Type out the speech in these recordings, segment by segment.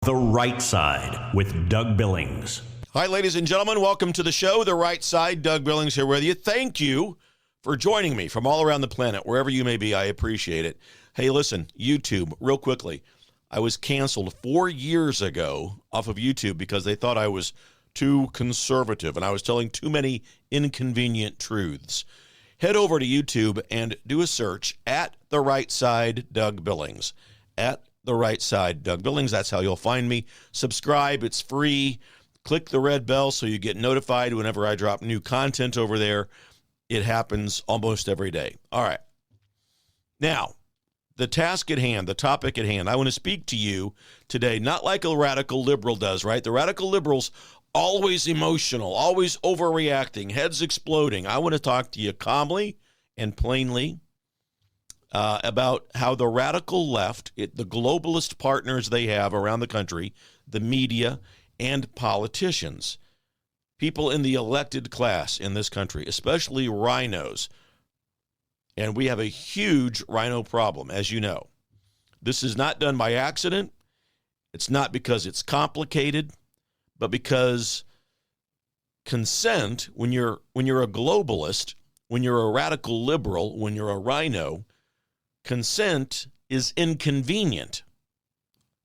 The Right Side with Doug Billings. Hi, ladies and gentlemen. Welcome to the show, The Right Side. Doug Billings here with you. Thank you for joining me from all around the planet, wherever you may be. I appreciate it. Hey, listen, YouTube, real quickly. I was canceled 4 years ago off of YouTube because they thought I was too conservative and I was telling too many inconvenient truths. Head over to YouTube and do a search at The Right Side, Doug Billings. At The Right Side, Doug Billings. That's how you'll find me. Subscribe. It's free. Click the red bell so you get notified whenever I drop new content over there. It happens almost every day. All right. Now, the task at hand, the topic at hand. I want to speak to you today, not like a radical liberal does, right? The radical liberals, always emotional, always overreacting, heads exploding. I want to talk to you calmly and plainly about how the radical left, the globalist partners they have around the country, the media, and politicians, people in the elected class in this country, especially rhinos. And we have a huge rhino problem, as you know. This is not done by accident. It's not because it's complicated, but because consent, when you're a globalist, when you're a radical liberal, when you're a rhino, consent is inconvenient.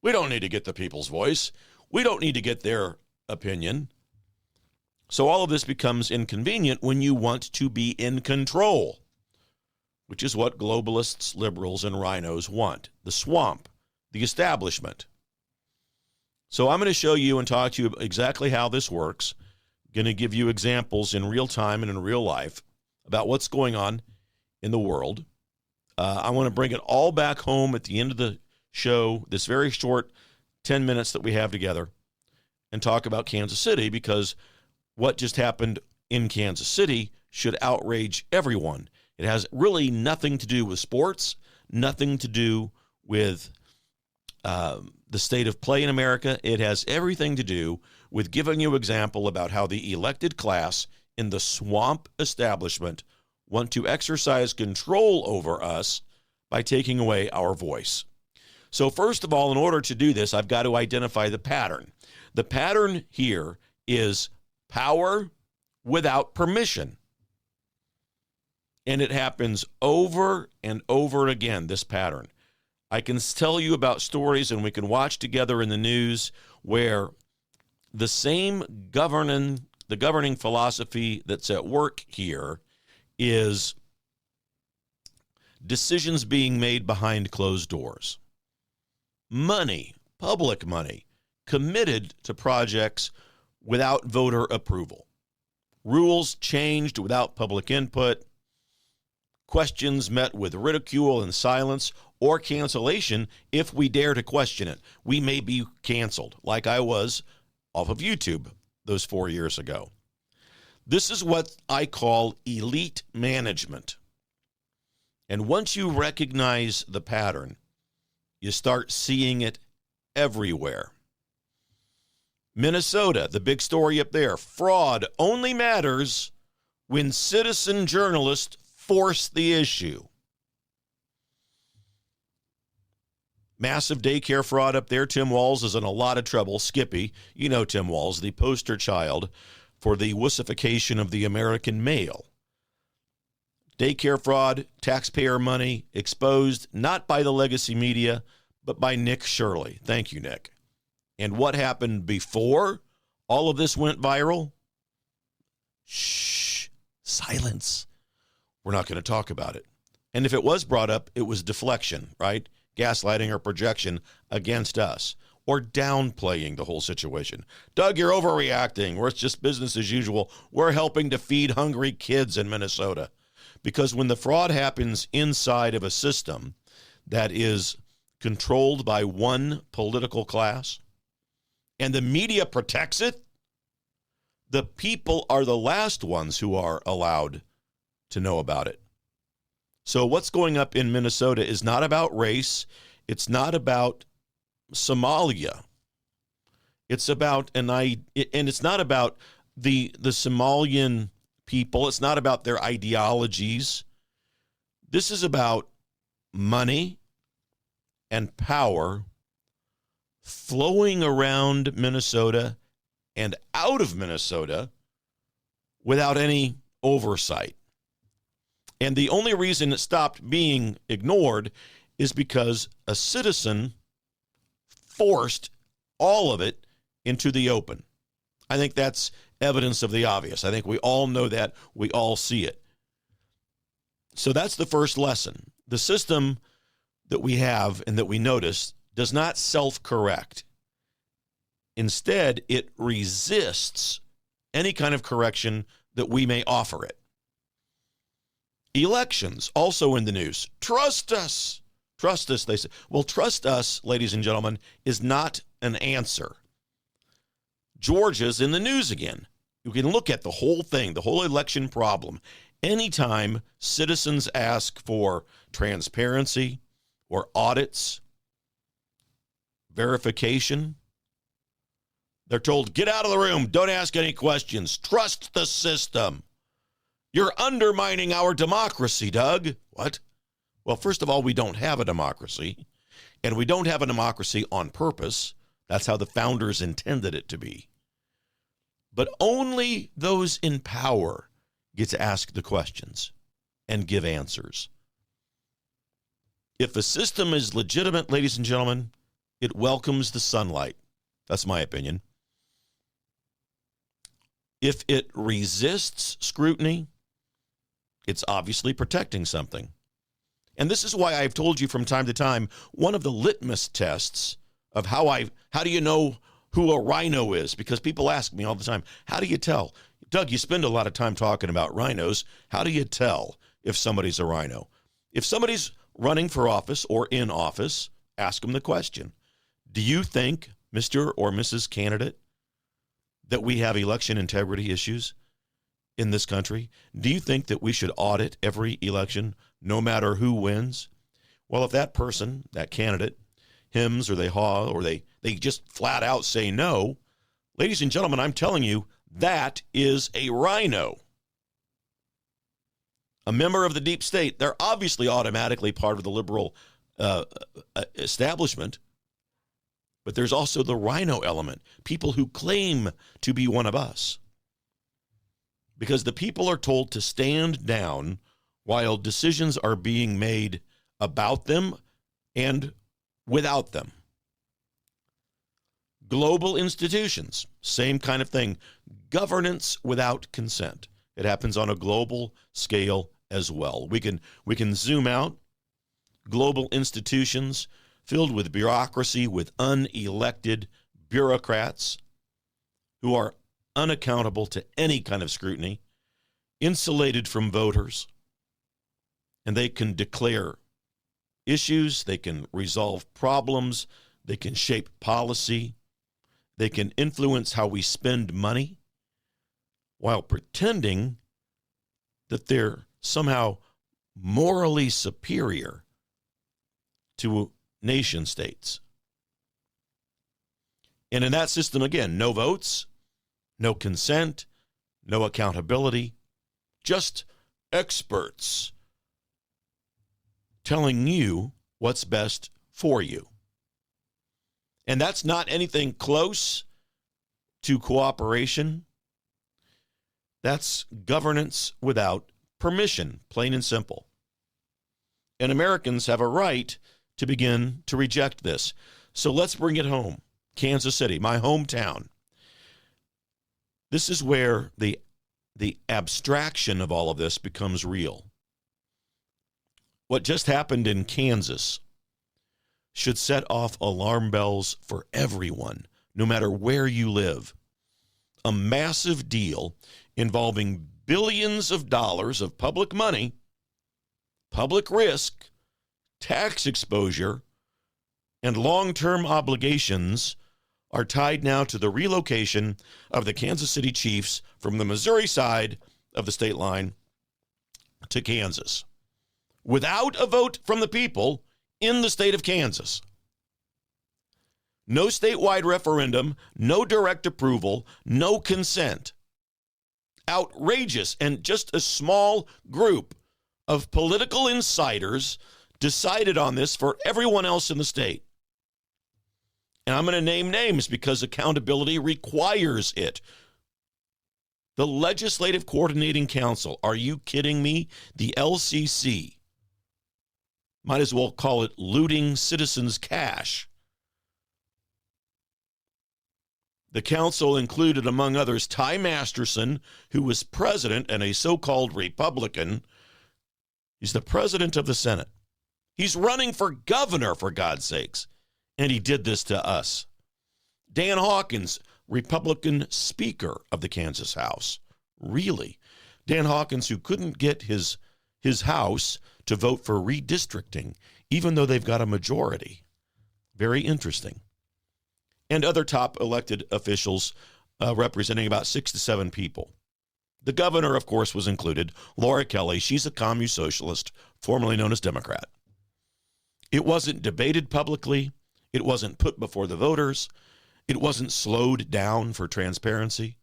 We don't need to get the people's voice. We don't need to get their opinion. So all of this becomes inconvenient when you want to be in control, which is what globalists, liberals, and rhinos want. The swamp, the establishment. So I'm going to show you and talk to you exactly how this works. I'm going to give you examples in real time and in real life about what's going on in the world. I want to bring it all back home at the end of the show, this very short 10 minutes that we have together, and talk about Kansas City, because what just happened in Kansas City should outrage everyone. It has really nothing to do with sports, nothing to do with the state of play in America. It has everything to do with giving you an example about how the elected class in the swamp establishment want to exercise control over us by taking away our voice. So first of all, in order to do this, I've got to identify the pattern. The pattern here is power without permission. And it happens over and over again, this pattern. I can tell you about stories, and we can watch together in the news, where the same governing philosophy that's at work here is decisions being made behind closed doors. Money, public money, committed to projects without voter approval. Rules changed without public input. Questions met with ridicule and silence, or cancellation if we dare to question it. We may be canceled, like I was off of YouTube those 4 years ago. This is what I call elite management. And once you recognize the pattern, you start seeing it everywhere. Minnesota, the big story up there, fraud only matters when citizen journalists force the issue. Massive daycare fraud up there. Tim Walz is in a lot of trouble. Skippy, you know Tim Walz, the poster child for the wussification of the American male. Daycare fraud, taxpayer money, exposed not by the legacy media, but by Nick Shirley. Thank you, Nick. And what happened before all of this went viral? Shh, silence. We're not going to talk about it. And if it was brought up, it was deflection, right? Gaslighting or projection against us, or downplaying the whole situation. Doug, you're overreacting. It's just business as usual. We're helping to feed hungry kids in Minnesota. Because when the fraud happens inside of a system that is controlled by one political class, and the media protects it, the people are the last ones who are allowed to know about it. So what's going up in Minnesota is not about race. It's not about Somalia. It's about and it's not about the Somalian people. It's not about their ideologies. This is about money and power flowing around Minnesota and out of Minnesota without any oversight. And the only reason it stopped being ignored is because a citizen forced all of it into the open. I think that's evidence of the obvious. I think we all know that. We all see it. So that's the first lesson. The system that we have and that we notice does not self-correct. Instead, it resists any kind of correction that we may offer it. Elections, also in the news. Trust us. Trust us, they say. Well, trust us, ladies and gentlemen, is not an answer. Georgia's in the news again. You can look at the whole thing, the whole election problem. Anytime citizens ask for transparency or audits, verification, they're told, get out of the room, don't ask any questions, trust the system. You're undermining our democracy, Doug. What? Well, first of all, we don't have a democracy, and we don't have a democracy on purpose. That's how the founders intended it to be. But only those in power get to ask the questions and give answers. If a system is legitimate, ladies and gentlemen, it welcomes the sunlight. That's my opinion. If it resists scrutiny, it's obviously protecting something. And this is why I've told you from time to time, one of the litmus tests of how do you know who a rhino is? Because people ask me all the time, how do you tell? Doug, you spend a lot of time talking about rhinos. How do you tell if somebody's a rhino? If somebody's running for office or in office, ask them the question. Do you think, Mr. or Mrs. Candidate, that we have election integrity issues in this country? Do you think that we should audit every election, no matter who wins? Well, if that person, that candidate, hems or they haw or they just flat out say no, ladies and gentlemen, I'm telling you, that is a rhino. A member of the deep state. They're obviously automatically part of the liberal establishment. But there's also the rhino element, people who claim to be one of us. Because the people are told to stand down while decisions are being made about them and without them. Global institutions, same kind of thing. Governance without consent. It happens on a global scale as well. We can zoom out. Global institutions filled with bureaucracy, with unelected bureaucrats who are unaccountable to any kind of scrutiny, insulated from voters, and they can declare issues, they can resolve problems, they can shape policy, they can influence how we spend money while pretending that they're somehow morally superior to nation states. And in that system, again, no votes, no consent, no accountability, just experts telling you what's best for you. And that's not anything close to cooperation. That's governance without permission, plain and simple. And Americans have a right to begin to reject this. So let's bring it home. Kansas City, my hometown. This is where the abstraction of all of this becomes real. What just happened in Kansas should set off alarm bells for everyone, no matter where you live. A massive deal involving billions of dollars of public money, public risk, tax exposure, and long-term obligations are tied now to the relocation of the Kansas City Chiefs from the Missouri side of the state line to Kansas, without a vote from the people in the state of Kansas. No statewide referendum, no direct approval, no consent. Outrageous, and just a small group of political insiders decided on this for everyone else in the state. And I'm going to name names because accountability requires it. The Legislative Coordinating Council. Are you kidding me? The LCC. Might as well call it looting citizens' cash. The council included, among others, Ty Masterson, who was president and a so-called Republican. He's the president of the Senate. He's running for governor, for God's sakes. And he did this to us. Dan Hawkins, Republican Speaker of the Kansas House. Really? Dan Hawkins, who couldn't get his House to vote for redistricting, even though they've got a majority. Very interesting. And other top elected officials representing about 6 to 7 people. The governor, of course, was included. Laura Kelly, she's a commie socialist, formerly known as Democrat. It wasn't debated publicly. It wasn't put before the voters. It wasn't slowed down for transparency.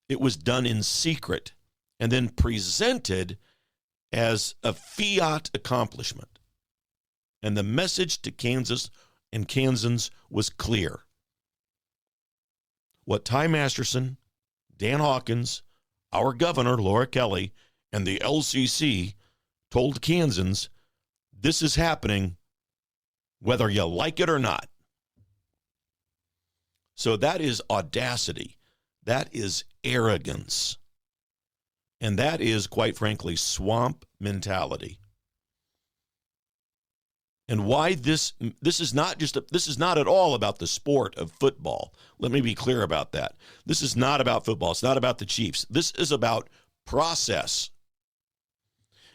It was done in secret and then presented as a fiat accomplishment. And the message to Kansas and Kansans was clear. What Ty Masterson, Dan Hawkins, our governor, Laura Kelly, and the LCC told Kansans, this is happening whether you like it or not. So that is audacity. That is arrogance. And that is, quite frankly, swamp mentality. And why this is not at all about the sport of football. Let me be clear about that. This is not about football. It's not about the Chiefs. This is about process.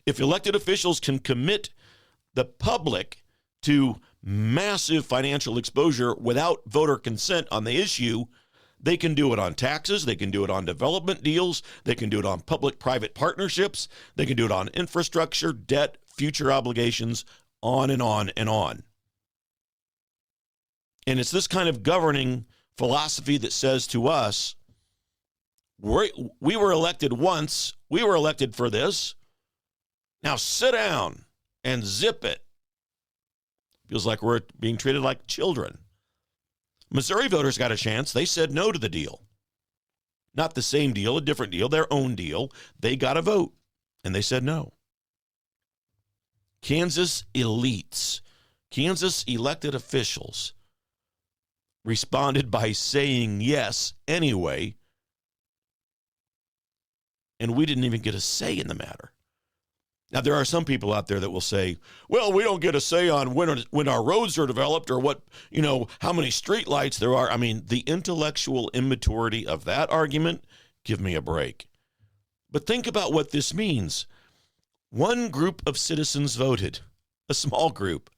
If elected officials can commit the public to massive financial exposure without voter consent on the issue, they can do it on taxes. They can do it on development deals. They can do it on public-private partnerships. They can do it on infrastructure, debt, future obligations, on and on and on. And it's this kind of governing philosophy that says to us, we were elected once. We were elected for this. Now sit down and zip it. Feels like we're being treated like children. Missouri voters got a chance. They said no to the deal. Not the same deal, a different deal, their own deal. They got a vote, and they said no. Kansas elites, Kansas elected officials responded by saying yes anyway, and we didn't even get a say in the matter. Now, there are some people out there that will say, well, we don't get a say on when our roads are developed or what, how many street lights there are. I mean, the intellectual immaturity of that argument, give me a break. But think about what this means. One group of citizens voted, a small group.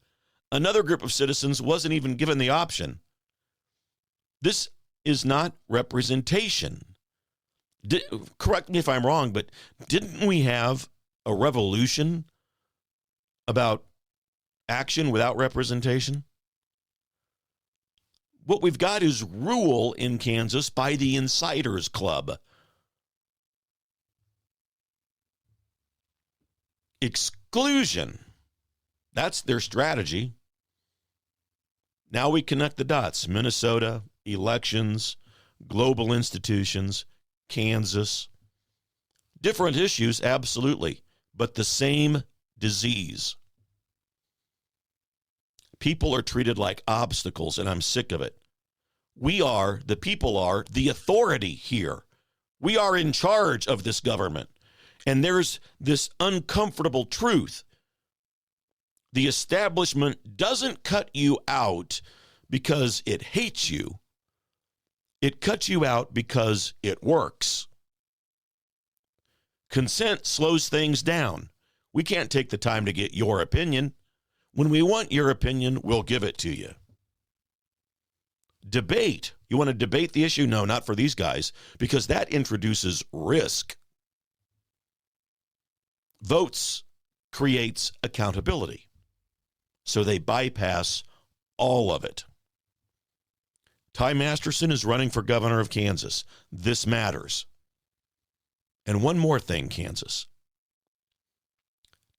Another group of citizens wasn't even given the option. This is not representation. Correct me if I'm wrong, but didn't we have a revolution about action without representation? What we've got is rule in Kansas by the Insiders Club. Exclusion. That's their strategy. Now we connect the dots. Minnesota, elections, global institutions, Kansas. Different issues, absolutely, but the same disease. People are treated like obstacles, and I'm sick of it. The people are the authority here. We are in charge of this government. And there's this uncomfortable truth. The establishment doesn't cut you out because it hates you. It cuts you out because it works. Consent slows things down. We can't take the time to get your opinion. When we want your opinion, we'll give it to you. Debate. You want to debate the issue? No, not for these guys, because that introduces risk. Votes creates accountability. So they bypass all of it. Ty Masterson is running for governor of Kansas. This matters. And one more thing, Kansas.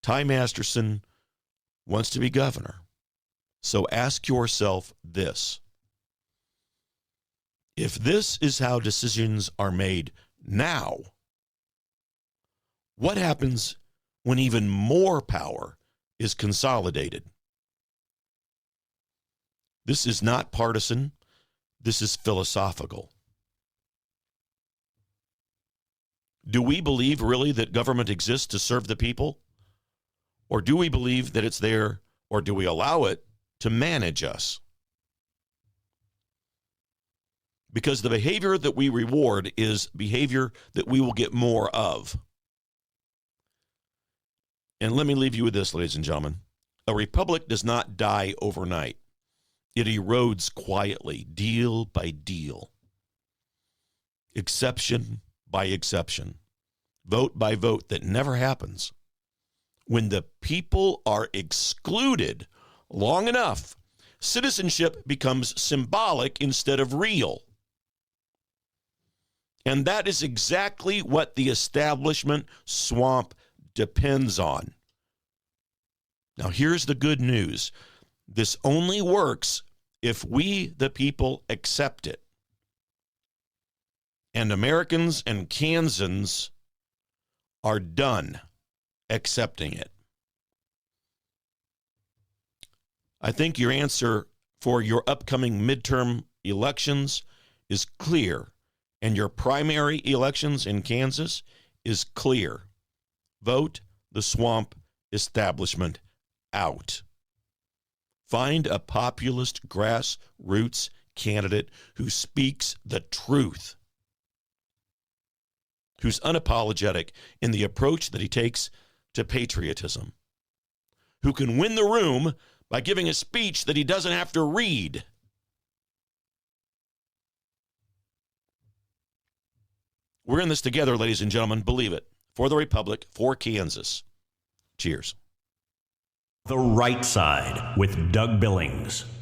Ty Masterson wants to be governor. So ask yourself this. If this is how decisions are made now, what happens when even more power is consolidated? This is not partisan. This is philosophical. Do we believe really that government exists to serve the people? Or do we believe that it's there, or do we allow it to manage us? Because the behavior that we reward is behavior that we will get more of. And let me leave you with this, ladies and gentlemen. A republic does not die overnight. It erodes quietly, deal by deal, exception by exception, vote by vote. That never happens. When the people are excluded long enough, citizenship becomes symbolic instead of real. And that is exactly what the establishment swamp depends on. Now, here's the good news. This only works if we, the people, accept it. And Americans and Kansans are done accepting it. I think your answer for your upcoming midterm elections is clear, and your primary elections in Kansas is clear. Vote the swamp establishment out. Find a populist grassroots candidate who speaks the truth, who's unapologetic in the approach that he takes to patriotism, who can win the room by giving a speech that he doesn't have to read. We're in this together, ladies and gentlemen. Believe it. For the Republic, for Kansas. Cheers. The Right Side with Doug Billings.